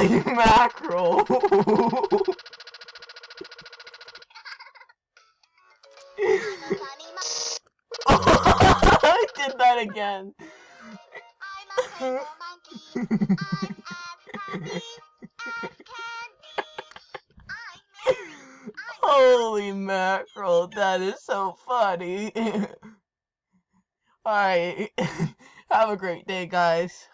Holy mackerel! I did that again. Holy mackerel, that is so funny. Alright, have a great day, guys.